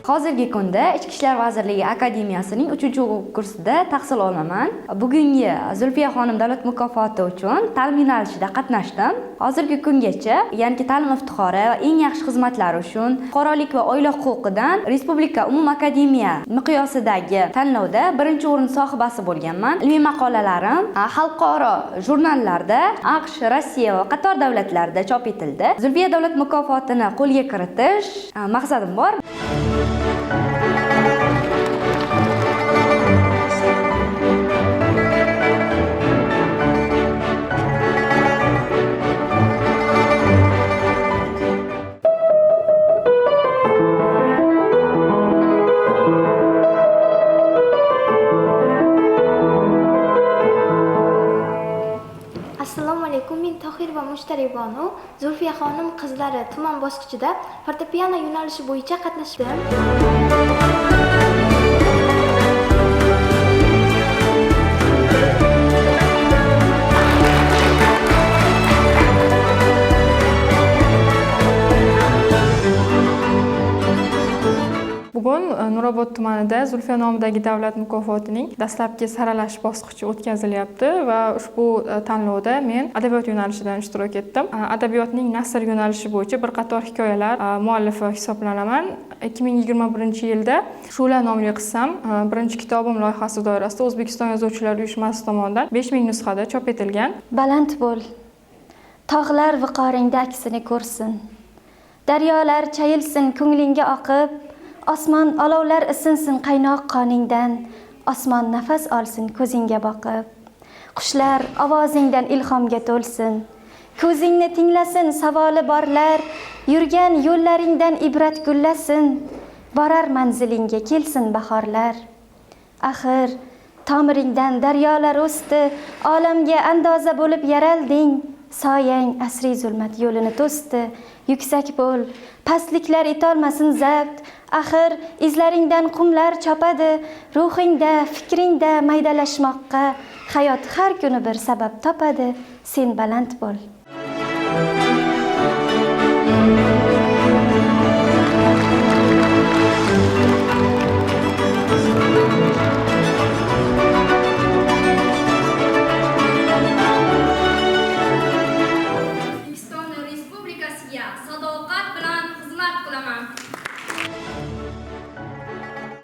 Hozirgi kunda Ichki ishlar vazirligi akademiyasining 3-kursida tahsil olaman. Bugungi Zulfiya xonim davlat mukofoti uchun ta'lim yo'nalishida qatnashdim. Hozirgi kungacha, ya'ni ta'lim iftixori va eng yaxshi xizmatlar uchun fuqarolik va oila huquqidan Respublika umum akademiya miqyosidagi tanlovda birinchi o'rin sohibasi bo'lganman. Ilmiy maqolalarim xalqaro jurnallarda AQSh, Rossiya va qator davlatlarda chop etildi. Zulfiya davlat mukofotini qo'lga kiritish maqsadim bor. Assalomu alaykum, men Tohir va Mushtari Bonu, Zulfiya xonim qizlari tuman bosqichida fortepiano yo'nalishi bo'yicha qatnashdim. Bugun Nurobod tumanida Zulfiya nomidagi davlat mukofotining dastlabki saralash bosqichi o'tkazilyapti va ushbu tanlovda men adabiyot yo'nalishidan ishtirok etdim. Adabiyotning nasr yo'nalishi bo'yicha bir qator hikoyalar muallifi hisoblanaman. 2021-yilda Shu'la nomli qissam birinchi kitobim loyihasi doirasida O'zbekiston Yozuvchilar uyushmasi tomonidan 5000 nusxada chop etilgan. Baland bo'l. Tog'lar viqoringda aksini ko'rsin. Daryolar chayilsin ko'nglingga oqib. Osmon olovlar isinsin qaynoq qoningdan, osmon nafas olsin ko'zingga boqib. Qushlar ovozingdan ilhomga to'lsin, ko'zingni tinglasin savoli borlar, yurgan yo'llaringdan ibrat gullasin, borar manzilingga kelsin bahorlar. Axir tomiringdan daryolar o'sdi, olamga andoza bo'lib yaralding, soyang asriy zulmat yo'lini to'sdi. Yuksak bo'l, pastliklar etolmasin zabt. Axir izlaringdan qumlar chopadi, ruhingda, fikringda maydalashmoqqa hayot har kuni bir sabab topadi. Sen baland bo'l.